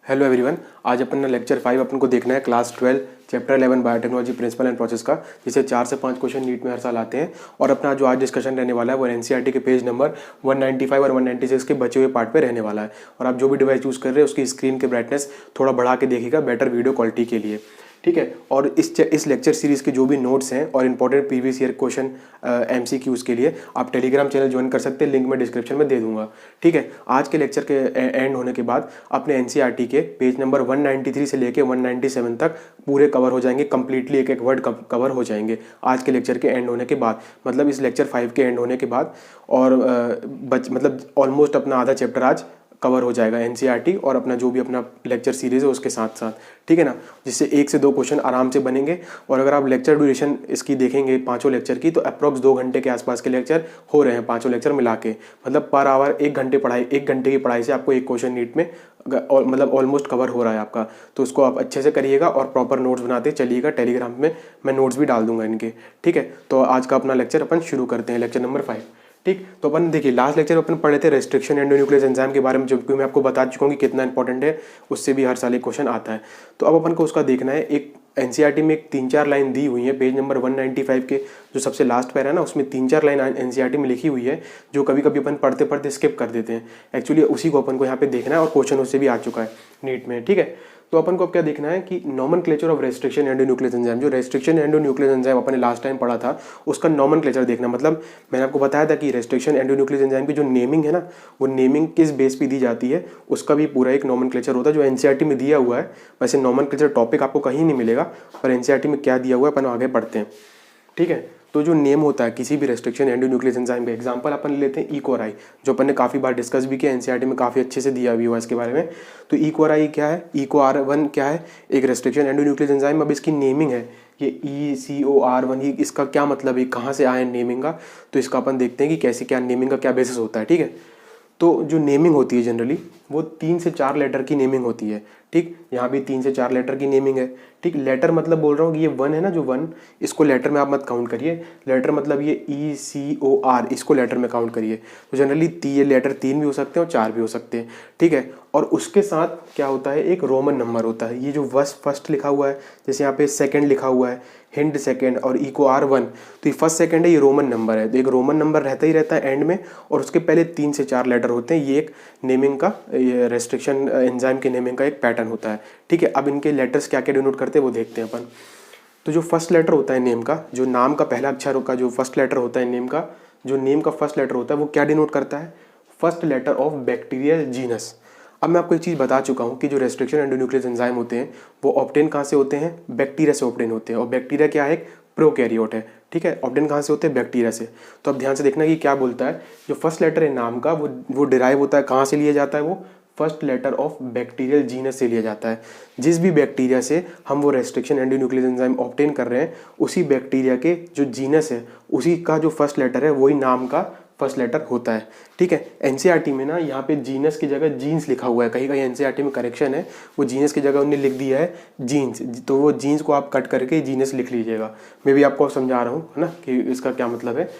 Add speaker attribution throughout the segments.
Speaker 1: Hello everyone. आज अपन ना lecture 5 अपन को देखना है class 12 chapter 11 biotechnology principle and process का, जिसे 4 से 5 क्वेश्चन नीट में हर साल आते हैं। और अपना जो आज डिस्कशन रहने वाला है वो एनसीईआरटी के पेज नंबर 195 और 196 के बचे हुए पार्ट पे रहने वाला है। और आप जो भी डिवाइस यूज़ कर रहे हैं उसकी स्क्रीन के ब्राइटनेस थोड़ा बढ़ा के देखिएगा बेटर वीडियो क्वालिटी के लिए, ठीक है। और इस लेक्चर सीरीज़ के जो भी नोट्स हैं और important previous year question MCQs के लिए आप टेलीग्राम चैनल ज्वाइन कर सकते हैं, लिंक मैं डिस्क्रिप्शन में दे दूंगा, ठीक है। आज के लेक्चर के एंड होने के बाद अपने एनसीईआरटी के पेज नंबर 193 से लेके 197 तक पूरे कवर हो जाएंगे, कंप्लीटली एक एक वर्ड कवर हो जाएंगे आज के लेक्चर के एंड होने के बाद, मतलब इस लेक्चर 5 के एंड होने के बाद। और मतलब ऑलमोस्ट अपना आधा चैप्टर आज कवर हो जाएगा एनसीईआरटी और अपना जो भी अपना लेक्चर सीरीज़ है उसके साथ साथ, ठीक है ना, जिससे 1 से 2 क्वेश्चन आराम से बनेंगे। और अगर आप लेक्चर ड्यूरेशन इसकी देखेंगे पाँचों लेक्चर की, तो अप्रॉक्स 2 घंटे के आसपास के लेक्चर हो रहे हैं पाँचों लेक्चर मिला के, मतलब पर आवर 1 घंटे पढ़ाई, 1 घंटे की पढ़ाई से आपको एक क्वेश्चन नीट में मतलब ऑलमोस्ट कवर हो रहा है आपका। तो उसको आप अच्छे से करिएगा और प्रॉपर नोट्स बनाते चलिएगा। टेलीग्राम में मैं नोट्स भी डाल दूंगा इनके, ठीक है। तो आज का अपना लेक्चर अपन शुरू करते हैं, लेक्चर नंबर 5, ठीक। तो अपन देखिए लास्ट लेक्चर अपन पढ़े थे रेस्ट्रिक्शन एंडोन्यूक्लियस एंजाइम के बारे में, जो कि मैं आपको बता चुका हूँ कि कितना इंपॉर्टेंट है, उससे भी हर साल एक क्वेश्चन आता है। तो अब अपन को उसका देखना है। एक एनसीईआरटी में एक 3-4 लाइन दी हुई है पेज नंबर 195 के जो सबसे लास्ट पैरा है ना, उसमें 3-4 लाइन एनसीईआरटी में लिखी हुई है जो कभी कभी अपन पढ़ते पढ़ते स्किप कर देते हैं। एक्चुअली उसी को अपन को यहाँ पे देखना है और क्वेश्चन उससे भी आ चुका है नीट में, ठीक है। तो अपन को अब क्या देखना है कि nomenclature of restriction endonuclease enzyme, जो रेस्ट्रिक्शन एंडोन्यूक्लियस एंजाइम अपन ने लास्ट टाइम पढ़ा था उसका नॉमेनक्लेचर देखना। मतलब मैंने आपको बताया था कि रेस्ट्रिक्शन एंडोन्यूक्लियस एंजाइम की जो नेमिंग है ना, वो नेमिंग किस बेस पे दी जाती है उसका भी पूरा एक नॉमेनक्लेचर होता है जो एनसीईआरटी में दिया हुआ है। वैसे नॉमेनक्लेचर टॉपिक आपको कहीं नहीं मिलेगा, पर एनसीईआरटी में क्या दिया हुआ है अपन आगे पढ़ते हैं, ठीक है। तो जो नेम होता है किसी भी रेस्ट्रिक्शन एंडोन्यूक्लियस एंजाइम का, एग्जांपल अपन लेते हैं इकोराई, जो अपन ने काफ़ी बार डिस्कस भी किया, एनसीईआरटी में काफ़ी अच्छे से दिया भी हुआ इसके बारे में। तो इकोराई क्या है, EcoR1 क्या है, एक रेस्ट्रिक्शन एंडोन्यूक्लियस एंजाइम। अब इसकी नेमिंग है ये ECOR1, ही इसका क्या मतलब है, कहाँ से आया नेमिंग का, तो इसका अपन देखते हैं कि कैसे क्या नेमिंग का क्या बेसिस होता है, ठीक है। तो जो नेमिंग होती है जनरली वो 3 से 4 लेटर की नेमिंग होती है, ठीक। यहाँ भी 3 से 4 लेटर की नेमिंग है, ठीक। लेटर मतलब बोल रहा हूँ कि ये 1 है ना, जो 1 इसको लेटर में आप मत काउंट करिए। लेटर मतलब ये ECOR, इसको लेटर में काउंट करिए। तो जनरली ये लेटर 3 भी हो सकते हैं और 4 भी हो सकते हैं, ठीक है। और उसके साथ क्या होता है, एक रोमन नंबर होता है। ये जो फर्स्ट लिखा हुआ है, जैसे यहाँ पे सेकंड लिखा हुआ है, हिंड सेकंड और EcoR1, तो ये फर्स्ट सेकंड है, ये रोमन नंबर है। तो एक रोमन नंबर रहता ही रहता है एंड में, और उसके पहले 3 से 4 लेटर होते हैं। ये एक नेमिंग का, ये रेस्ट्रिक्शन एंजाइम के नेमिंग का एक पैटर्न होता है, ठीक है। अब इनके लेटर्स क्या क्या डिनोट करते हैं वो देखते हैं अपन। तो जो फर्स्ट लेटर होता है नेम का, जो नाम का पहला अक्षर का जो फर्स्ट लेटर होता है नेम का, जो नेम का फर्स्ट लेटर होता है वो क्या डिनोट करता है, first letter of bacterial genus. अब मैं आपको एक चीज़ बता चुका हूँ कि जो रेस्ट्रिक्शन एंडोन्यूक्लियस एंजाइम होते हैं वो ऑब्टेन कहाँ से होते हैं, बैक्टीरिया से ऑब्टेन होते हैं। और बैक्टीरिया क्या है, एक प्रोकैरियोट है, ठीक है। ऑब्टेन कहाँ से होते हैं, बैक्टीरिया से। तो अब ध्यान से देखना कि क्या बोलता है, जो फर्स्ट लेटर है नाम का वो डिराइव होता है कहाँ से लिया जाता है, वो first letter of bacterial genus से लिया जाता है। जिस भी बैक्टीरिया से हम वो रेस्ट्रिक्शन एंडोन्यूक्लियस एंजाइम ऑब्टेन कर रहे हैं, उसी बैक्टीरिया के जो जीनस है उसी का जो फर्स्ट लेटर है वही नाम का फर्स्ट लेटर होता है, ठीक है। एनसीईआरटी में ना यहाँ पे जीनस की जगह जीन्स लिखा हुआ है, कहीं कहीं एनसीईआरटी में करेक्शन है, वो जीनस की जगह उन्होंने लिख दिया है जीन्स। तो वो जीन्स को आप कट करके जीनस लिख लीजिएगा। मैं भी आपको समझा रहा हूँ, है ना, कि इसका क्या मतलब है।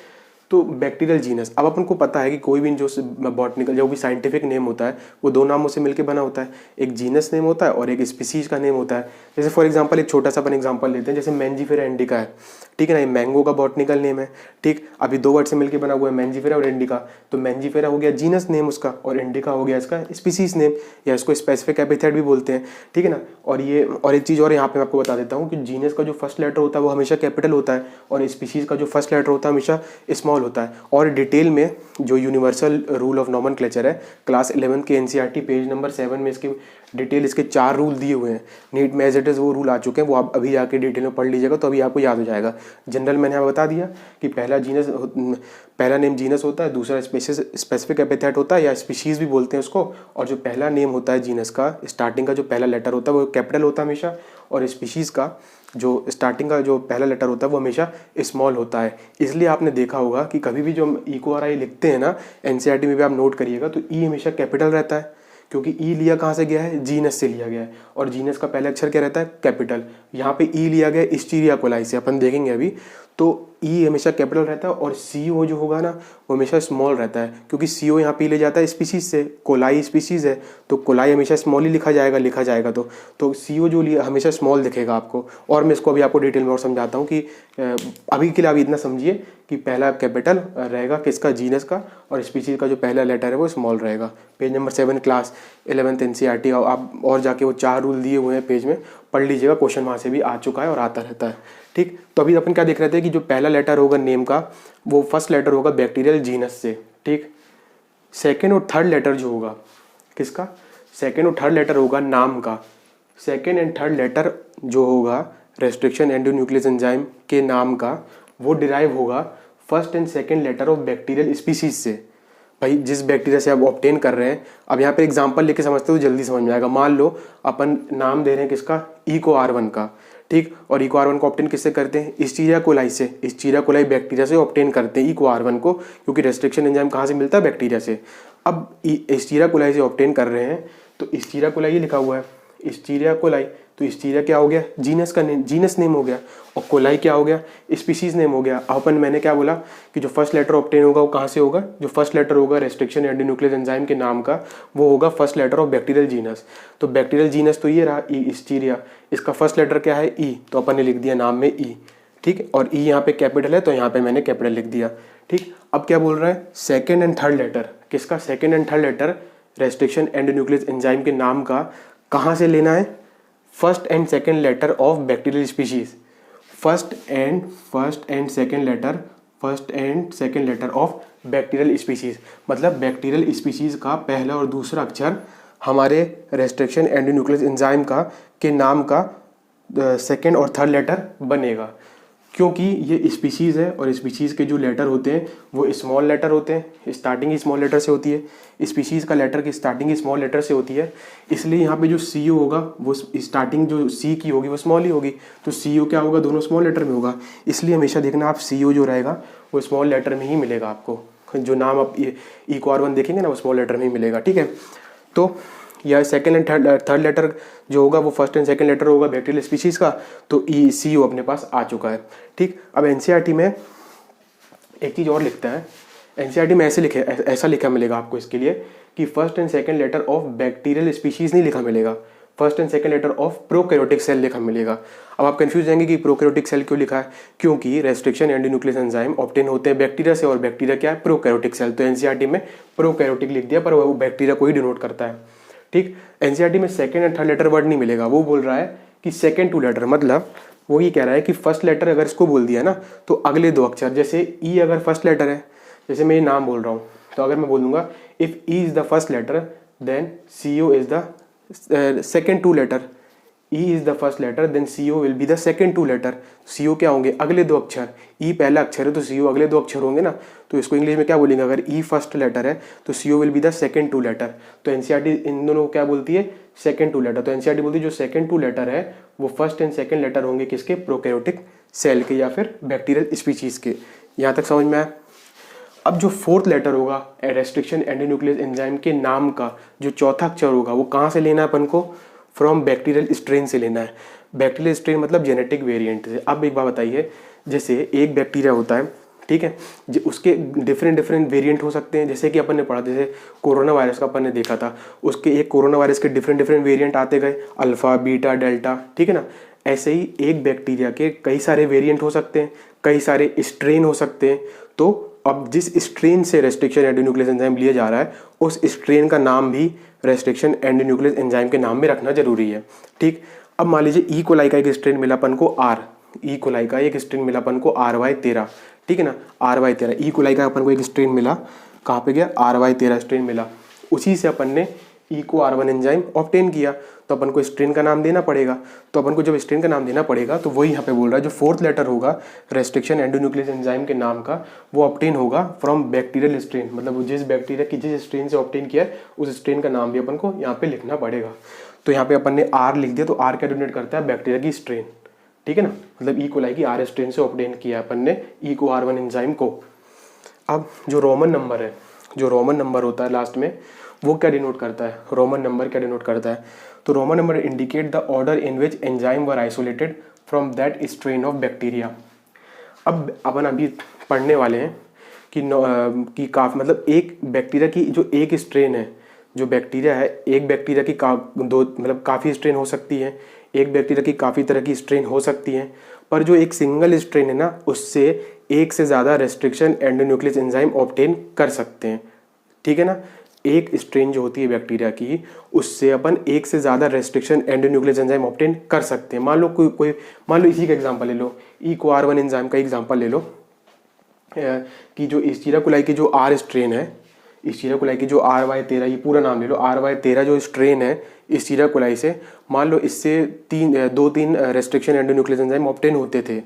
Speaker 1: तो बैक्टीरियल जीनस, अब अपन को पता है कि कोई भी जो बॉटनिकल जो भी साइंटिफिक नेम होता है वो 2 नामों से मिलकर बना होता है, एक जीनस नेम होता है और एक स्पीसीज का नेम होता है। जैसे फॉर एग्जांपल एक छोटा सा अपन एग्जांपल लेते हैं, जैसे मैंजीफेरा इंडिका है, ठीक है ना, ये मैंगो का बॉटनिकल नेम है, ठीक। अभी 2 वर्ड से मिलकर बना हुआ है मैंजीफेरा और इंडिका। तो मैंजीफेरा हो गया जीनस नेम उसका और इंडिका हो गया इसका स्पीसीज नेम, या इसको स्पेसिफिक एपिथेट भी बोलते हैं, ठीक है ना। और ये और एक चीज़ और यहाँ पे मैं आपको बता देता हूँ कि जीनस का जो फर्स्ट लेटर होता है वो हमेशा कैपिटल होता है और स्पीसीज का जो फर्स्ट लेटर होता है हमेशा स्मॉल होता है। और डिटेल में जो यूनिवर्सल रूल ऑफ नॉमेनक्लेचर है क्लास 11 के एनसीईआरटी पेज नंबर 7 में इसकी डिटेल, इसके 4 रूल दिए हुए हैं नीट में एज इट इज़, वो रूल आ चुके हैं, वो आप अभी जाके डिटेल में पढ़ लीजिएगा तो अभी आपको याद हो जाएगा। जनरल मैंने यहाँ बता दिया कि पहला नेम जीनस होता है, दूसरा स्पेसिफिक एपिथेट होता है या स्पीशीज़ भी बोलते हैं उसको, और जो पहला नेम होता है जीनस का स्टार्टिंग का जो पहला लेटर होता है वो कैपिटल होता है हमेशा, और स्पीशीज़ का जो स्टार्टिंग का जो पहला लेटर होता है वो हमेशा स्मॉल होता है। इसलिए आपने देखा होगा कि कभी भी जो हम EcoRI लिखते हैं ना एनसीईआरटी में भी आप नोट करिएगा तो ई हमेशा कैपिटल रहता है, क्योंकि ई लिया कहाँ से गया है, जीनस से लिया गया है, और जीनस का पहला अक्षर क्या रहता है, कैपिटल। यहाँ पे ई लिया गया इस्टीरिया कोलाई से, अपन देखेंगे अभी। तो ई हमेशा कैपिटल रहता है और सी ओ जो होगा ना वो हमेशा स्मॉल रहता है, क्योंकि सी ओ यहाँ पे ले जाता है स्पीसीज से, कोलाई स्पीसीज है तो कोलाई हमेशा स्मॉल ही लिखा जाएगा तो सी ओ जो हमेशा स्मॉल दिखेगा आपको। और मैं इसको अभी आपको डिटेल में और समझाता हूँ कि अभी के लिए आप इतना समझिए कि पहला कैपिटल रहेगा किसका, जीनस का, और स्पीसीज का जो पहला लेटर है वो स्मॉल रहेगा। Page number 7 class 11th NCERT आप और जाके वो 4 रूल दिए हुए हैं पेज में, पढ़ लीजिएगा, क्वेश्चन वहाँ से भी आ चुका है और आता रहता है। ठीक, तो अभी अपन क्या देख रहे थे कि जो पहला लेटर होगा नेम का वो फर्स्ट लेटर होगा बैक्टीरियल जीनस से। ठीक, सेकेंड और थर्ड लेटर जो होगा किसका, सेकेंड और थर्ड लेटर होगा नाम का। सेकेंड एंड थर्ड लेटर जो होगा रेस्ट्रिक्शन एंडोन्यूक्लियस एंजाइम के नाम का वो डिराइव होगा first and second letter of bacterial species से। भाई जिस बैक्टीरिया से आप ऑब्टेन कर रहे हैं, अब यहाँ पे एग्जांपल लेके समझते हो तो जल्दी समझ में आएगा। मान लो अपन नाम दे रहे हैं किसका, इको-R1 का। ठीक, और इको-R1 को ऑब्टेन किससे करते हैं, इस्टीरिया कोलाई से। इस्टीरिया कोलाई बैक्टीरिया से ऑब्टेन करते हैं इको-R1 को, क्योंकि रेस्ट्रिक्शन एंजाइम कहाँ से मिलता है, बैक्टीरिया से। अब इस्टीरिया कोलाई से ऑब्टेन कर रहे हैं तो इस्टीरिया कोलाई ये लिखा हुआ है, इस्टीरिया कोलाई, तो इस्टीरिया क्या हो गया, जीनस का नेम, जीनस नेम हो गया, और कोलाई क्या हो गया, स्पीसीज नेम हो गया। अपन मैंने क्या बोला कि जो फर्स्ट लेटर ऑब्टेन होगा वो कहाँ से होगा, जो फर्स्ट लेटर होगा रेस्ट्रिक्शन एंडोन्यूक्लियस एंजाइम के नाम का वो होगा first letter of bacterial genus. तो बैक्टीरियल जीनस तो ये रहा इस्टीरिया, इसका फर्स्ट लेटर क्या है, ई, तो अपन ने लिख दिया नाम में ई। ठीक, और ई यहाँ पे कैपिटल है तो यहाँ पे मैंने कैपिटल लिख दिया। ठीक, अब क्या बोल रहा है, सेकेंड एंड थर्ड लेटर किसका, second and third letter restriction endonuclease enzyme के नाम का कहाँ से लेना है, first and second letter of bacterial species. First and second letter of bacterial species, मतलब बैक्टीरियल स्पीशीज का पहला और दूसरा अक्षर हमारे रेस्ट्रिक्शन एंडोन्यूक्लियस एंजाइम का के नाम का सेकेंड और थर्ड लेटर बनेगा। क्योंकि ये स्पीशीज़ है और स्पीशीज़ के जो लेटर होते हैं वो स्मॉल लेटर होते हैं, स्टार्टिंग ही स्मॉल लेटर से होती है। स्पीशीज़ का लेटर की स्टार्टिंग ही स्मॉल लेटर से होती है, इसलिए यहाँ पे जो सी ओ होगा वो स्टार्टिंग जो सी की होगी वो स्मॉल ही होगी, तो सी ओ क्या होगा, दोनों स्मॉल लेटर में होगा। इसलिए हमेशा देखना आप सी ओ जो रहेगा वो स्मॉल लेटर में ही मिलेगा आपको, जो नाम आप इको-R1 देखेंगे ना वो स्मॉल लेटर में ही मिलेगा। ठीक है, तो या सेकेंड एंड थर्ड लेटर जो होगा वो फर्स्ट एंड सेकेंड लेटर होगा बैक्टीरियल स्पीशीज़ का, तो ई सी ओ अपने पास आ चुका है। ठीक, अब एनसीईआरटी में एक चीज़ और लिखता है, एनसीईआरटी में ऐसा लिखा मिलेगा आपको इसके लिए कि first and second letter of bacterial species नहीं लिखा मिलेगा, first and second letter of prokaryotic cell लिखा मिलेगा। अब आप कंफ्यूज जाएंगे कि प्रोकैरियोटिक सेल क्यों लिखा है, क्योंकि रेस्ट्रिक्शन एंडोन्यूक्लियस एंजाइम ऑब्टेन होते हैं बैक्टीरिया से, और बैक्टीरिया क्या है, प्रोकैरियोटिक सेल, तो एनसीईआरटी में प्रोकैरियोटिक लिख दिया, पर वो बैक्टीरिया को ही डिनोट करता है। ठीक, एनसीईआरटी में second and third letter word नहीं मिलेगा, वो बोल रहा है कि सेकेंड टू लेटर, मतलब वो ये कह रहा है कि फर्स्ट लेटर अगर इसको बोल दिया ना तो अगले दो अक्षर, जैसे ई अगर फर्स्ट लेटर है, जैसे मैं ये नाम बोल रहा हूँ तो अगर मैं बोल दूंगा if E is the first letter then C O is the second two letter, E is the first letter then C O will be the second two letter. C O क्या होंगे, अगले दो अक्षर, ई पहला अक्षर है तो सी ओ अगले दो अक्षर होंगे ना, तो इसको इंग्लिश में क्या बोलेंगे, अगर ई फर्स्ट लेटर है तो C O will be the second two letter. तो एनसीईआरटी इन दोनों को क्या बोलती है, सेकेंड टू लेटर। तो एनसीईआरटी बोलती है जो सेकेंड टू लेटर है वो फर्स्ट एंड सेकेंड लेटर होंगे किसके, प्रोकैरियोटिक सेल के या फिर बैक्टीरियल स्पीशीज के। यहाँ तक समझ में आया। अब जो फोर्थ लेटर होगा रेस्ट्रिक्शन एंडोन्यूक्लियस एंजाइम के नाम का जो चौथा अक्षर होगा वो कहाँ से लेना है अपन को, फ्रॉम बैक्टीरियल स्ट्रेन से लेना है। बैक्टीरियल स्ट्रेन मतलब जेनेटिक वेरिएंट से। अब एक बात बताइए, जैसे एक बैक्टीरिया होता है, ठीक है, उसके डिफरेंट वेरिएंट हो सकते हैं, जैसे कि अपन ने पढ़ा, जैसे कोरोना वायरस का अपन ने देखा था, उसके एक कोरोना वायरस के डिफरेंट वेरिएंट आते गए, अल्फा बीटा डेल्टा, ठीक है ना। ऐसे ही एक बैक्टीरिया के कई सारे वेरिएंट हो सकते हैं, कई सारे स्ट्रेन हो सकते हैं। तो अब जिस स्ट्रेन से रेस्ट्रिक्शन एंडोन्यूक्लियस एंजाइम लिया जा रहा है उस स्ट्रेन का नाम भी रेस्ट्रिक्शन एंडोन्यूक्लियस एंजाइम के नाम में रखना जरूरी है। ठीक, अब मान लीजिए ई कोलाई का एक स्ट्रेन मिला अपन को आर, ई कोलाई का एक स्ट्रेन मिला अपन को RY13, ठीक है ना, RY13 ई कोलाई का अपन को एक स्ट्रेन मिला, कहाँ पे गया, RY13 स्ट्रेन मिला। उसी से अपन ने इको-R1 एंजाइम ऑब्टेन किया, तो अपन को स्ट्रेन का नाम देना पड़ेगा। तो अपन को जब स्ट्रेन का नाम देना पड़ेगा तो वही यहाँ पे बोल रहा है जो फोर्थ लेटर होगा रेस्ट्रिक्शन एंडोन्यूक्लियस एंजाइम के नाम का वो ऑब्टेन होगा फ्रॉम बैक्टीरियल स्ट्रेन, मतलब जिस बैक्टीरिया की जिस स्ट्रेन से ऑब्टेन किया है उस स्ट्रेन का नाम भी अपन को यहाँ पे लिखना पड़ेगा। तो यहाँ पे अपन ने आर लिख दिया, तो आर क्या डिनोट करता है, बैक्टीरिया की स्ट्रेन, ठीक है ना, मतलब ई कोलाई की आर स्ट्रेन से ऑब्टेन किया अपन ने इको-R1 एंजाइम को। अब जो रोमन नंबर है, जो रोमन नंबर होता है लास्ट में, वो क्या डिनोट करता है, रोमन नंबर क्या डिनोट करता है, तो Roman number indicate the order in which enzyme were isolated from that strain of bacteria. अब अपन अभी पढ़ने वाले हैं कि काफ़ी मतलब एक बैक्टीरिया की जो एक स्ट्रेन है, जो बैक्टीरिया है, एक बैक्टीरिया की दो मतलब काफ़ी स्ट्रेन हो सकती है, एक बैक्टीरिया की काफ़ी तरह की स्ट्रेन हो सकती है, पर जो एक सिंगल स्ट्रेन है ना, उससे एक से ज़्यादा रेस्ट्रिक्शन एंडोन्यूक्लियस एंजाइम ऑब्टेन कर सकते हैं। ठीक है ना, एक स्ट्रेन जो होती है बैक्टीरिया की, उससे अपन एक से ज़्यादा रेस्ट्रिक्शन एंडोन्यूक्लियस एंजाइम ऑब्टेन कर सकते हैं। मान लो मान लो इसी का एग्जांपल ले लो, E-CoR1 एंजाइम का एग्जांपल ले लो कि जो Escherichia coli की जो R स्ट्रेन है, Escherichia coli की जो RY13, ये पूरा नाम ले लो, RY13 जो स्ट्रेन है Escherichia coli से, मान लो इससे दो तीन रेस्ट्रिक्शन एंडोन्यूक्लियस एंजाइम ऑब्टेन होते थे,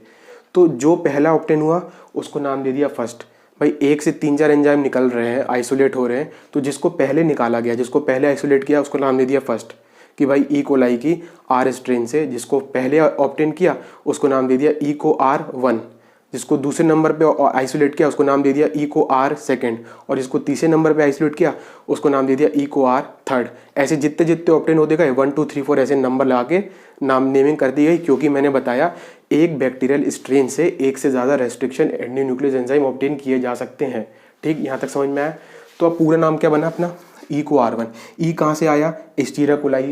Speaker 1: तो जो पहला ऑब्टेन हुआ उसको नाम दे दिया फर्स्ट। भाई एक से 3-4 एंजाइम निकल रहे हैं, आइसोलेट हो रहे हैं, तो जिसको पहले निकाला गया, जिसको पहले आइसोलेट किया, उसको नाम दे दिया फर्स्ट। कि भाई E. coli की R स्ट्रेन से जिसको पहले ऑब्टेन किया उसको नाम दे दिया E-CoR1, जिसको दूसरे नंबर पे आइसोलेट किया उसको नाम दे दिया E-CoR सेकेंड, और जिसको तीसरे नंबर पे आइसोलेट किया उसको नाम दे दिया E-CoR थर्ड। ऐसे जितने जितने ऑब्टेन होते गए 1 2 3 4 ऐसे नंबर लगा के नाम नेमिंग कर दी गई, क्योंकि मैंने बताया एक बैक्टीरियल स्ट्रेन से एक से ज़्यादा रेस्ट्रिक्शन एंडोन्यूक्लियस एंजाइम ऑब्टेन किए जा सकते हैं। ठीक, यहाँ तक समझ में आया? तो अब पूरा नाम क्या बना अपना? E-CoR1। ई कहाँ से आया? Escherichia coli।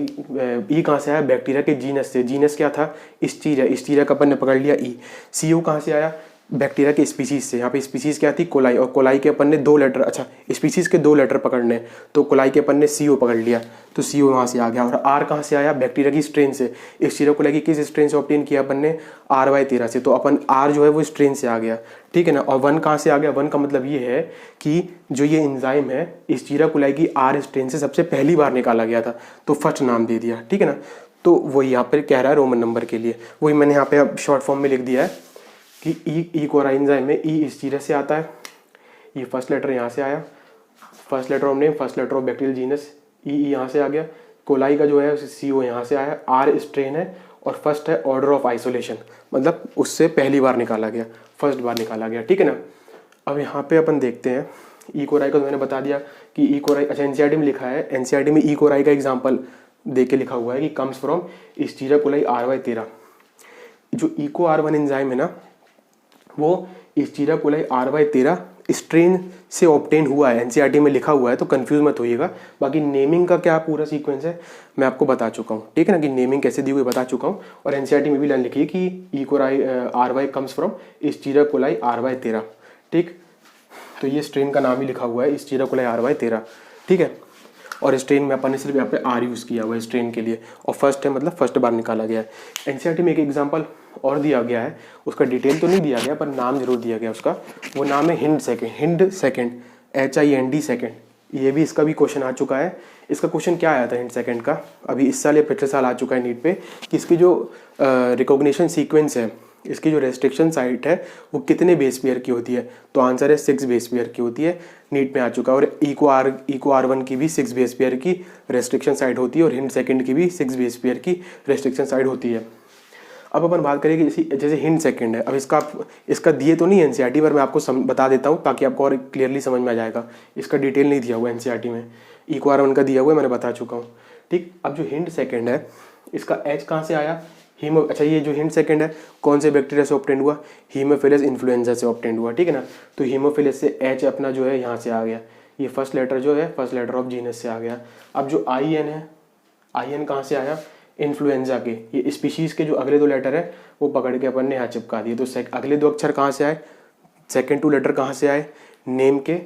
Speaker 1: ई कहाँ से आया? बैक्टीरिया के जीनस से। जीनस क्या था? Escherichia का अपन ने पकड़ लिया ई। CO कहाँ से आया? बैक्टीरिया के स्पीसीज से। यहाँ पे स्पीसीज क्या थी? कोलाई, और कोलाई के अपन ने 2 लेटर, अच्छा स्पीसीज के 2 लेटर पकड़ने, तो कोलाई के अपन ने CO पकड़ लिया, तो CO वहाँ से आ गया। और R कहाँ से आया? बैक्टीरिया की स्ट्रेन से। Escherichia coli की किस स्ट्रेन से ऑब्टेन किया अपन ने? RY13 से, तो अपन R जो है वो स्ट्रेन से आ गया। ठीक है ना। और 1 कहाँ से आ गया? 1 का मतलब ये है कि जो ये एंजाइम है Escherichia coli की R स्ट्रेन से सबसे पहली बार निकाला गया था, तो फर्स्ट नाम दे दिया। ठीक है ना। तो वही यहाँ पर कह रहा है रोमन नंबर के लिए, वही मैंने यहाँ पे अब शॉर्ट फॉर्म में लिख दिया है कि E-CoR एंजाइम में E Escherichia से आता है, ये फर्स्ट लेटर यहाँ से आया, first letter of name, first letter of bacterial genus, E यहाँ से आ गया। कोलाई का जो है CO यहाँ से आया, R स्ट्रेन है, और फर्स्ट है ऑर्डर ऑफ आइसोलेशन, मतलब उससे पहली बार निकाला गया, फर्स्ट बार निकाला गया। ठीक है ना। अब यहाँ पे अपन देखते हैं E-CoR का, तो मैंने बता दिया कि E-CoR, अच्छा NCERT में लिखा है, NCERT में E-CoR का एग्जाम्पल दे के लिखा हुआ है कि comes from Escherichia coli RY13। जो E-CoR1 एंजाइम है ना, वो Escherichia coli RY13 स्ट्रेन से ऑब्टेन हुआ है, NCERT में लिखा हुआ है, तो कंफ्यूज मत होइएगा। बाकी नेमिंग का क्या पूरा सीक्वेंस है मैं आपको बता चुका हूँ। ठीक है ना, कि नेमिंग कैसे दी हुई बता चुका हूँ, और NCERT में भी लाइन लिखी है कि E-CoR RY comes from Escherichia coli RY13। ठीक, तो ये स्ट्रेन का नाम ही लिखा हुआ है Escherichia coli RY13। ठीक है, और स्ट्रेन में अपन ने सिर्फ यहाँ पे R यूज़ किया हुआ है स्ट्रेन के लिए, और फर्स्ट है मतलब फर्स्ट बार निकाला गया है। NCERT में एक एग्जांपल और दिया गया है, उसका डिटेल तो नहीं दिया गया पर नाम जरूर दिया गया उसका, वो नाम है हिंड सेकेंड, HIND सेकेंड। ये भी इसका भी क्वेश्चन आ चुका है। इसका क्वेश्चन क्या आया था हिंड सेकेंड का, अभी इस साल या पिछले साल आ चुका है नीट पे, कि इसकी जो रिकॉग्निशन सीक्वेंस है, इसकी जो रेस्ट्रिक्शन साइट है वो कितने बेस पेयर की होती है, तो आंसर है 6 बेस पेयर की होती है, नीट में आ चुका है। और E-CoR1 की भी 6 बेस पेयर की रेस्ट्रिक्शन साइट होती है, और हिंड सेकेंड की भी 6 बेस पेयर की रेस्ट्रिक्शन साइट होती है। अब अपन बात करें कि जैसे हिंड सेकेंड है, अब इसका दिए तो नहीं है NCERT पर, मैं आपको बता देता हूँ ताकि आपको और क्लियरली समझ में आ जाएगा। इसका डिटेल नहीं दिया हुआ NCERT में, E-CoR1 का दिया हुआ है, मैंने बता चुका हूँ। ठीक, अब जो हिंड सेकेंड है, इसका H कहाँ से आया? अच्छा ये जो हिंड सेकेंड है कौन से बैक्टीरिया से ऑब्टेंड हुआ? हीमोफिलस इन्फ्लुएंजा से ऑब्टेंड हुआ। ठीक है ना, तो हीमोफिलस से H अपना जो है यहाँ से आ गया, ये फर्स्ट लेटर जो है फर्स्ट लेटर ऑफ जीनस से आ गया। अब जो IN है, IN कहाँ से आया? इन्फ्लुएंजा के, ये स्पीशीज़ के जो अगले 2 लेटर है वो पकड़ के अपन ने यहाँ चिपका दिए, तो अगले 2 अक्षर कहाँ से आए? सेकेंड 2 लेटर कहाँ से आए? नेम के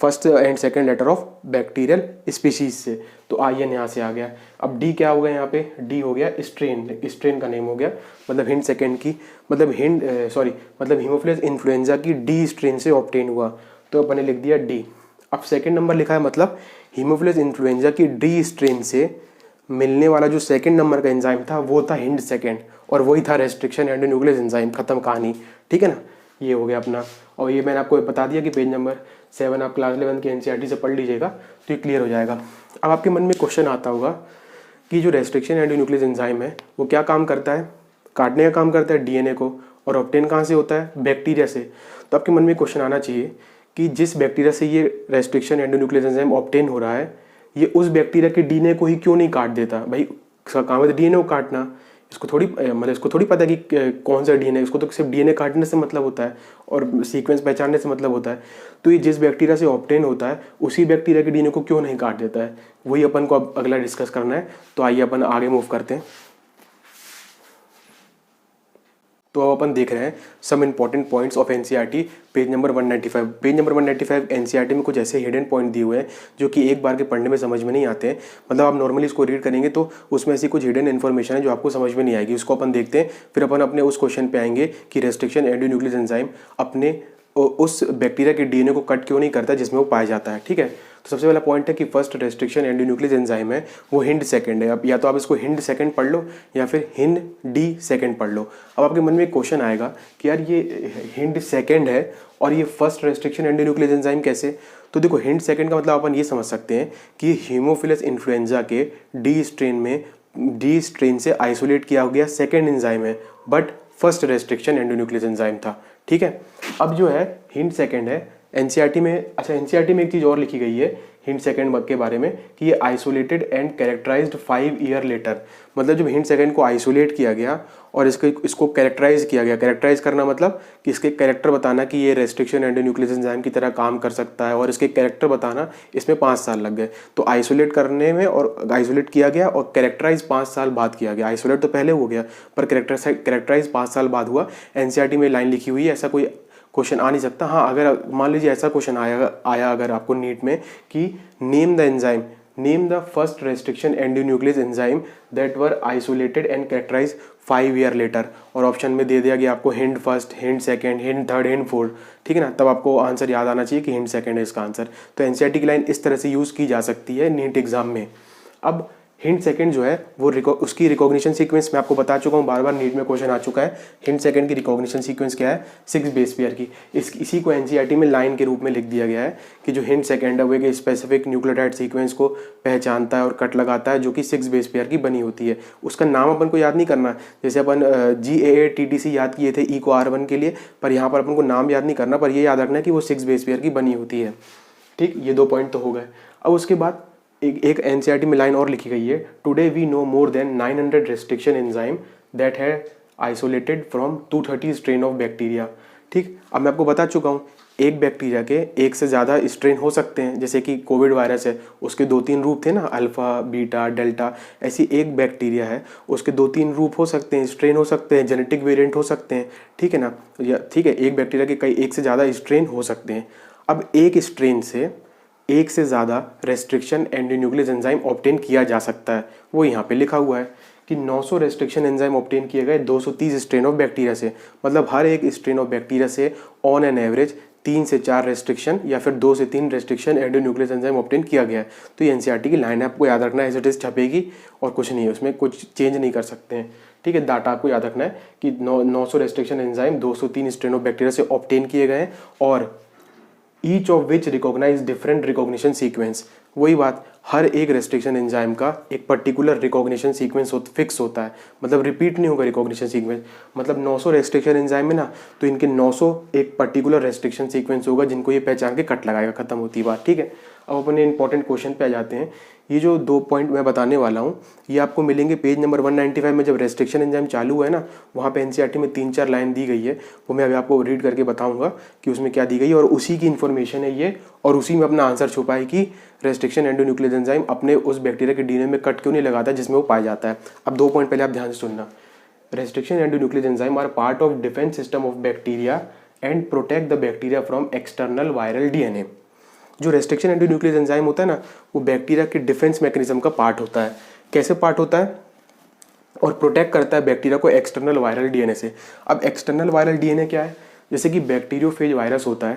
Speaker 1: first and second letter of bacterial species से, तो IN यहाँ से आ गया। अब D क्या हो गया? यहाँ पे D हो गया स्ट्रेन का नेम हो गया, मतलब हिंड सेकेंड की, मतलब मतलब हीमोफिलस इन्फ्लुएंजा की D स्ट्रेन से ऑब्टेन हुआ, तो अपन ने लिख दिया D। अब सेकेंड नंबर लिखा है, मतलब हीमोफिलस इन्फ्लुएंजा की D स्ट्रेन से मिलने वाला जो सेकेंड नंबर का एंजाइम था वो था हिंड सेकेंड, और वही था रेस्ट्रिक्शन एंडोन्यूक्लियस एंजाइम, खत्म कहानी। ठीक है ना, ये हो गया अपना। और ये मैंने आपको बता दिया कि पेज नंबर 7 आप क्लास 11 की NCERT से पढ़ लीजिएगा तो ये क्लियर हो जाएगा। अब आपके मन में क्वेश्चन आता होगा कि जो रेस्ट्रिक्शन एंडोन्यूक्लियस एंजाइम है वो क्या काम करता है? काटने का काम करता है DNA को, और ऑब्टेन कहाँ से होता है? बैक्टीरिया से। तो आपके मन में क्वेश्चन आना चाहिए कि जिस बैक्टीरिया से ये रेस्ट्रिक्शन एंडोन्यूक्लियस एंजाइम ऑब्टेन हो रहा है, ये उस बैक्टीरिया के DNA को ही क्यों नहीं काट देता? भाई उसका काम है तो DNA को काटना, इसको थोड़ी पता है कि कौन सा डीएनए, इसको तो सिर्फ डीएनए काटने से मतलब होता है और सीक्वेंस पहचानने से मतलब होता है। तो ये जिस बैक्टीरिया से ऑब्टेन होता है उसी बैक्टीरिया के डीएनए को क्यों नहीं काट देता है, वही अपन को अब अगला डिस्कस करना है। तो आइए अपन आगे मूव करते हैं। तो अब अपन देख रहे हैं some important points of NCERT page number 195। Page number 195 NCERT में कुछ ऐसे हिडन पॉइंट दिए हुए हैं जो कि एक बार के पढ़ने में समझ में नहीं आते हैं। मतलब आप नॉर्मली इसको रीड करेंगे तो उसमें ऐसी कुछ हिडन इन्फॉर्मेशन है जो आपको समझ में नहीं आएगी। उसको अपन देखते हैं, फिर अपन अपने उस क्वेश्चन पे आएंगे कि रेस्ट्रिक्शन एंडोन्यूक्लियस एंजाइम अपने उस बैक्टीरिया के डीएनए को कट क्यों नहीं करता जिसमें वो पाया जाता है। ठीक है, तो सबसे पहला पॉइंट है कि फर्स्ट रेस्ट्रिक्शन एंडोन्यूक्लियस एंजाइम है वो हिंड सेकंड है। अब या तो आप इसको हिंड सेकंड पढ़ लो या फिर हिंड डी सेकंड पढ़ लो। अब आपके मन में एक क्वेश्चन आएगा कि यार ये हिंड सेकंड है और ये फर्स्ट रेस्ट्रिक्शन एंडोन्यूक्लियस एंजाइम कैसे। तो देखो हिंड सेकंड का मतलब अपन ये समझ सकते हैं कि हीमोफिलस इन्फ्लुएंजा के डी स्ट्रेन से आइसोलेट किया गया सेकेंड एंजाइम है, but first restriction endonuclease enzyme था। ठीक है, अब जो है हिंड सेकंड है एनसीईआरटी में। अच्छा, एनसीईआरटी में एक चीज़ और लिखी गई है हिंड सेकंड के बारे में कि ये isolated and characterized 5 year later. मतलब जब हिंड सेकंड को आइसोलेट किया गया और इसको कैरेक्टराइज किया गया। कैरेक्टराइज करना मतलब कि इसके कैरेक्टर बताना कि ये रेस्ट्रिक्शन एंडोन्यूक्लियस एंजाइम की तरह काम कर सकता है, और इसके कैरेक्टर बताना इसमें 5 साल लग गए। तो आइसोलेट करने में और आइसोलेट किया गया और कैरेक्टराइज 5 साल बाद किया गया। आइसोलेट तो पहले हो गया पर कैरेक्टराइज 5 साल बाद हुआ। एनसीईआरटी में लाइन लिखी हुई है, ऐसा कोई क्वेश्चन आ नहीं सकता। हाँ, अगर मान लीजिए ऐसा क्वेश्चन आया अगर आपको नीट में कि name the first restriction endonuclease enzyme that were isolated and characterize 5 year later, और ऑप्शन में दे दिया गया आपको Hind first, Hind second, Hind third, Hind fourth. ठीक है ना, तब आपको आंसर याद आना चाहिए कि हिंड सेकंड है इसका आंसर। तो एनसीईआरटी की लाइन इस तरह से यूज़ की जा सकती है नीट एग्जाम में। अब हिंड सेकंड जो है वो उसकी रिकॉग्निशन सीक्वेंस मैं आपको बता चुका हूँ, बार बार नीट में क्वेश्चन आ चुका है। हिंड सेकंड की रिकॉग्निशन सीक्वेंस क्या है, 6 बेस पेयर की। इसी को एनसीईआरटी में लाइन के रूप में लिख दिया गया है कि जो हिंड सेकंड है वो एक स्पेसिफिक न्यूक्लियोटाइड सीक्वेंस को पहचानता है और कट लगाता है जो कि 6 बेस पेयर की बनी होती है। उसका नाम अपन को याद नहीं करना, जैसे अपन GAATTC याद किए थे ई को R1 के लिए, पर यहाँ पर अपन को नाम याद नहीं करना, पर ये याद रखना है कि वो 6 बेस पेयर की बनी होती है। ठीक, ये 2 पॉइंट तो हो गए। अब उसके बाद एक एनसीईआरटी में लाइन और लिखी गई है, today we know more than 900 restriction enzyme that है isolated from 230 strain of bacteria. ठीक, अब मैं आपको बता चुका हूँ एक बैक्टीरिया के एक से ज़्यादा स्ट्रेन हो सकते हैं। जैसे कि कोविड वायरस है, उसके 2-3 रूप थे ना, अल्फ़ा, बीटा, डेल्टा। ऐसी एक बैक्टीरिया है, उसके 2-3 रूप हो सकते हैं, स्ट्रेन हो सकते हैं, जेनेटिक वेरिएंट हो सकते हैं। ठीक है ना, या ठीक है, एक बैक्टीरिया के एक से ज़्यादा स्ट्रेन हो सकते हैं। अब एक स्ट्रेन से एक से ज़्यादा रेस्ट्रिक्शन एंडोन्यूक्लियस एंजाइम ऑब्टेन किया जा सकता है। वो यहाँ पे लिखा हुआ है कि 900 रेस्ट्रिक्शन एंजाइम ऑब्टेन किए गए 230 स्ट्रेन ऑफ बैक्टीरिया से। मतलब हर एक स्ट्रेन ऑफ बैक्टीरिया से ऑन एन एवरेज 3 से 4 रेस्ट्रिक्शन या फिर 2 से 3 रेस्ट्रिक्शन एंडोन्यूक्लियस एंजाइम ऑब्टेन किया गया है। तो ये एनसीईआरटी की लाइन है, आपको याद रखना है, एज इट इज छपेगी और कुछ नहीं है, उसमें कुछ चेंज नहीं कर सकते हैं। ठीक है, डाटा आपको याद रखना है कि 900 restriction enzyme 203 strain of bacteria से ऑब्टेन किए गए और each of which recognize different recognition sequence. वही बात, हर एक रेस्ट्रिक्शन एंजाइम का एक पर्टिकुलर रिकॉग्निशन सीक्वेंस फिक्स होता है, मतलब रिपीट नहीं होगा रिकॉग्निशन सीक्वेंस। मतलब 900 रेस्ट्रिक्शन एंजाइम में ना, तो इनके 900 एक पर्टिकुलर रेस्ट्रिक्शन सीक्वेंस होगा जिनको ये पहचान के कट लगाएगा, खत्म होती है बात। ठीक है, अब अपने इंपॉर्टेंट क्वेश्चन पे आ जाते हैं। ये जो 2 पॉइंट मैं बताने वाला हूँ ये आपको मिलेंगे पेज नंबर 195 में। जब रेस्ट्रिक्शन एंजाइम चालू है ना, वहाँ पे एनसीईआरटी में 3-4 लाइन दी गई है, वो मैं अभी आपको रीड करके बताऊंगा कि उसमें क्या दी गई है, और उसी की इन्फॉर्मेशन है ये, और उसी में अपना आंसर छुपा है कि रेस्ट्रिक्शन एंडोन्यूक्लियस एंजाइम अपने उस बैक्टीरिया के डीएनए में कट क्यों नहीं लगाता जिसमें वो पाया जाता है। अब 2 पॉइंट पहले आप ध्यान से सुनना। Restriction endonuclease enzyme are part of defence system of bacteria and protect the bacteria from external viral DNA. जो रेस्ट्रिक्शन एंडोन्यूक्लियस एंजाइम होता है ना, वो बैक्टीरिया के डिफेंस मैकेनिज्म का पार्ट होता है। कैसे पार्ट होता है? और प्रोटेक्ट करता है बैक्टीरिया को एक्सटर्नल वायरल डीएनए से। अब एक्सटर्नल वायरल डीएनए क्या है? जैसे कि बैक्टीरियोफेज वायरस होता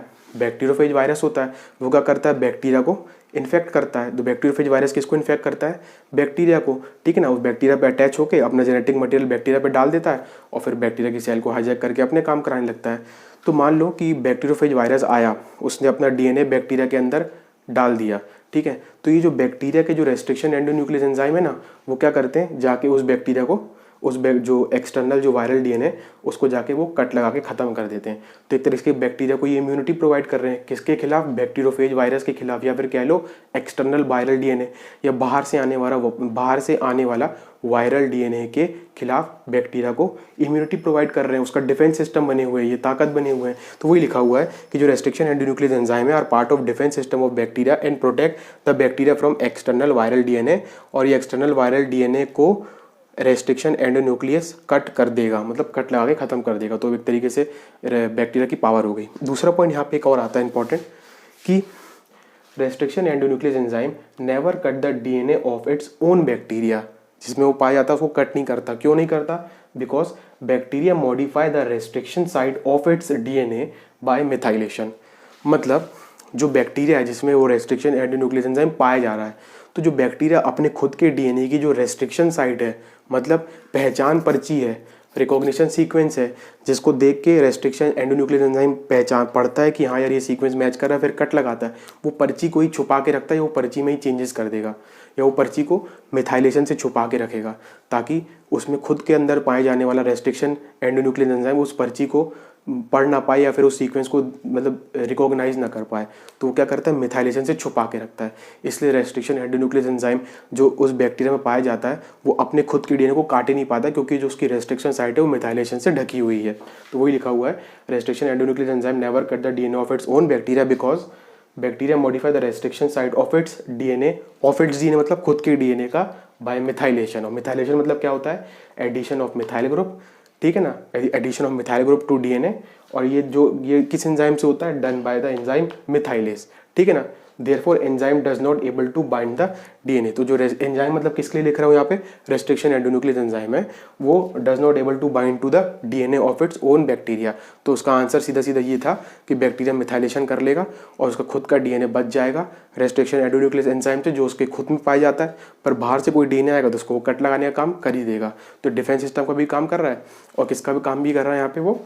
Speaker 1: है, वो क्या करता है? बैक्टीरिया को इन्फेक्ट करता है। तो बैक्टीरियोफेज वायरस किसको इन्फेक्ट करता है? बैक्टीरिया को। ठीक है ना, उस बैक्टीरिया पे अटैच होकर अपना जेनेटिक मटेरियल बैक्टीरिया पे डाल देता है और फिर बैक्टीरिया की सेल को हाईजैक करके अपने काम कराने लगता है। तो मान लो कि बैक्टीरियोफेज वायरस आया, उसने अपना डीएनए बैक्टीरिया के अंदर डाल दिया। ठीक है, तो ये जो बैक्टीरिया के जो रेस्ट्रिक्शन एंडोन्यूक्लियस एंजाइम है ना, वो क्या करते हैं? जाके उस बैक्टीरिया को जो एक्सटर्नल जो वायरल डीएनए उसको जाके वो कट लगा के ख़त्म कर देते हैं। तो एक तरीके से बैक्टीरिया को ये इम्यूनिटी प्रोवाइड कर रहे हैं, किसके खिलाफ? बैक्टीरियोफेज वायरस के खिलाफ, या फिर कह लो एक्सटर्नल वायरल डीएनए, या बाहर से आने वाला वायरल डीएनए के खिलाफ बैक्टीरिया को इम्यूनिटी प्रोवाइड कर रहे हैं, उसका डिफेंस सिस्टम बने हुए हैं, ये ताकत बने हुए हैं। तो वही लिखा हुआ है कि जो रेस्ट्रिक्शन एंडोन्यूक्लियस एंजाइम है are part of defence system of bacteria and protect the bacteria from external viral DNA, और ये एक्सटर्नल वायरल डीएनए को रेस्ट्रिक्शन एंडोन्यूक्लियस कट कर देगा, मतलब कट लगा के खत्म कर देगा। तो एक तरीके से बैक्टीरिया की पावर हो गई। दूसरा पॉइंट यहाँ पे एक और आता है इंपॉर्टेंट, कि restriction endonuclease enzyme never cut the DNA of its own bacteria, जिसमें वो पाया जाता है उसको कट नहीं करता। क्यों नहीं करता? Because bacteria modify the restriction site of its DNA by methylation. मतलब जो बैक्टीरिया है जिसमें वो रेस्ट्रिक्शन एंडोन्यूक्लियस एंजाइम पाया जा रहा है, तो जो बैक्टीरिया अपने खुद के डीएनए की जो रेस्ट्रिक्शन साइट है, मतलब पहचान पर्ची है, रिकॉग्निशन सीक्वेंस है, जिसको देख के रेस्ट्रिक्शन एंडोन्यूक्लियस एंजाइम पहचान पड़ता है कि हाँ यार ये सीक्वेंस मैच कर रहा है, फिर कट लगाता है। वो पर्ची को ही छुपा के रखता है, या वो पर्ची में ही चेंजेस कर देगा, या वो पर्ची को मिथाइलेशन से छुपा के रखेगा, ताकि उसमें खुद के अंदर पाए जाने वाला रेस्ट्रिक्शन एंडोन्यूक्लियस एंजाइम उस पर्ची को पढ़ ना पाए, या फिर उस सीक्वेंस को मतलब रिकॉग्नाइज ना कर पाए। तो वो क्या करता है? मिथाइलेशन से छुपा के रखता है। इसलिए रेस्ट्रिक्शन एंडोन्यूक्लियस एंजाइम जो उस बैक्टीरिया में पाया जाता है वो अपने खुद के डीएनए को काट ही नहीं पाता, क्योंकि जो उसकी रेस्ट्रिक्शन साइट है वो मिथाइलेशन से ढकी हुई है। तो वही लिखा हुआ है, restriction endonuclease enzyme never cut the DNA of its own bacteria because bacteria modify the restriction site of its DNA, of it's DNA मतलब खुद के डीएनए का, बाय मिथाइलेशन। और मिथाइलेशन मतलब क्या होता है? एडिशन ऑफ मिथाइल ग्रुप, ठीक है ना, addition of methyl group to DNA. और ये किस एंजाइम से होता है? Done by the enzyme methylase, ठीक है ना। Therefore enzyme does not able to bind the DNA. तो जो एंजाइम मतलब किसके लिए लिख रहा हूँ यहाँ पे? रेस्ट्रिक्शन एंडोन्यूक्लियस एंजाइम है, वो does not able to bind to the DNA of its own bacteria. तो उसका आंसर सीधा सीधा ये था कि बैक्टीरिया मिथाइलेशन कर लेगा और उसका खुद का डीएनए बच जाएगा रेस्ट्रिक्शन एंडोन्यूक्लियस एंजाइम से, जो उसके खुद में पाया जाता है। पर बाहर से कोई डीएनए आएगा तो उसको कट लगाने का काम कर ही देगा। तो डिफेंस सिस्टम का भी काम कर रहा है, और किसका भी काम भी कर रहा है यहाँ पे? वो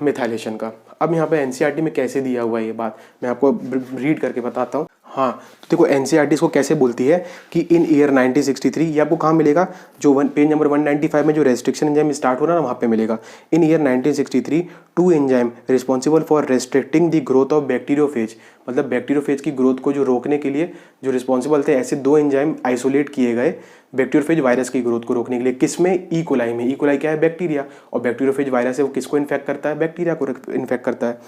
Speaker 1: मिथाइलेशन का। अब यहाँ पे एनसीईआरटी में कैसे दिया हुआ है ये बात मैं आपको रीड करके बताता हूँ। हाँ, तो देखो एनसीईआरटी इसको कैसे बोलती है कि इन ईयर 1963, ये आपको कहाँ मिलेगा? जो पेज नंबर 195 में जो रेस्ट्रिक्शन एंजाइम स्टार्ट हो रहा है ना, वहाँ पे मिलेगा। In year 1963 two enzyme responsible for restricting the growth of bacteriophage, मतलब बैक्टीरियोफेज की ग्रोथ को जो रोकने के लिए जो रिस्पॉन्सिबल थे, ऐसे 2 एंजाइम आइसोलेट किए गए बैक्टीरियोफेज वायरस की ग्रोथ को रोकने के लिए। किसमें? ई कोलाई में। ई कोलाई क्या है? बैक्टीरिया। और बैक्टीरियोफेज वायरस है वो किसको इन्फेक्ट करता है? बैक्टीरिया को इन्फेक्ट करता है।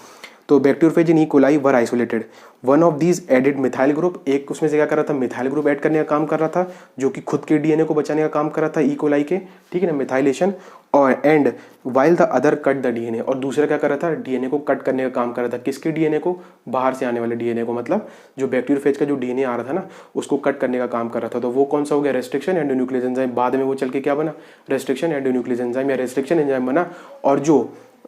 Speaker 1: तो bacteriophage in E coli were isolated, one of these added methyl group, एक उसमें से क्या कर रहा था? मिथाइल ग्रुप ऐड करने का काम कर रहा था, जो कि खुद के डीएनए को बचाने का काम कर रहा था ई कोलाई के, ठीक है ना, मिथाइलेशन। और and while the other cut the DNA, और दूसरा क्या कर रहा था? डीएनए को कट करने का काम कर रहा था। किसके डीएनए को? बाहर से आने वाले डीएनए को, मतलब जो बैक्टीरियोफेज का जो डीएनए आ रहा था ना, उसको कट करने का काम कर रहा था। तो वो कौन सा हो गया? Restriction endonuclease enzyme. बाद में वो चल के क्या बना? रेस्ट्रिक्शन एंडोन्यूक्लियस एंजाइम या रेस्ट्रिक्शन एंजाइम बना। और जो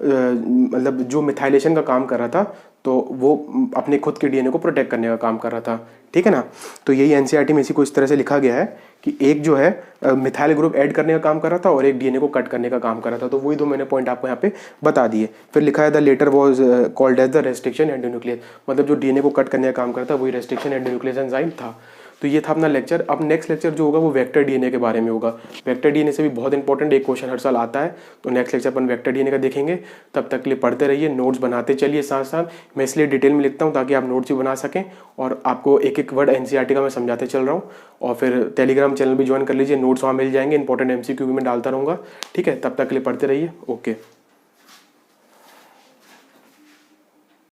Speaker 1: मतलब जो मिथाइलेशन का काम कर रहा था, तो वो अपने खुद के डीएनए को प्रोटेक्ट करने का काम कर रहा था, ठीक है ना। तो यही एनसीईआरटी में इसी को इस तरह से लिखा गया है कि एक जो है मिथाइल ग्रुप ऐड करने का काम कर रहा था और एक डीएनए को कट करने का काम कर रहा था। तो वही 2 मैंने पॉइंट आपको यहाँ पे बता दिए। फिर लिखा है the latter was called as the restriction endonuclease, मतलब जो डीएनए को कट करने का काम करता है वही रेस्ट्रिक्शन एंडोन्यूक्लियस एंजाइम था। तो ये था अपना लेक्चर। अब नेक्स्ट लेक्चर जो होगा वो वेक्टर डीएनए के बारे में होगा। वेक्टर डीएनए से भी बहुत इंपॉर्टेंट एक क्वेश्चन हर साल आता है, तो नेक्स्ट लेक्चर अपन वेक्टर डीएनए का देखेंगे। तब तक के लिए पढ़ते रहिए, नोट्स बनाते चलिए साथ साथ। मैं इसलिए डिटेल में लिखता हूँ ताकि आप नोट्स भी बना सकें, और आपको एक एक वर्ड एनसीईआरटी का मैं समझाते चल रहा हूँ। और फिर टेलीग्राम चैनल भी ज्वाइन कर लीजिए, नोट्स वहाँ मिल जाएंगे, इंपॉर्टेंट एमसीक्यू भी मैं डालता रहूँगा, ठीक है। तब तक के लिए पढ़ते रहिए, ओके।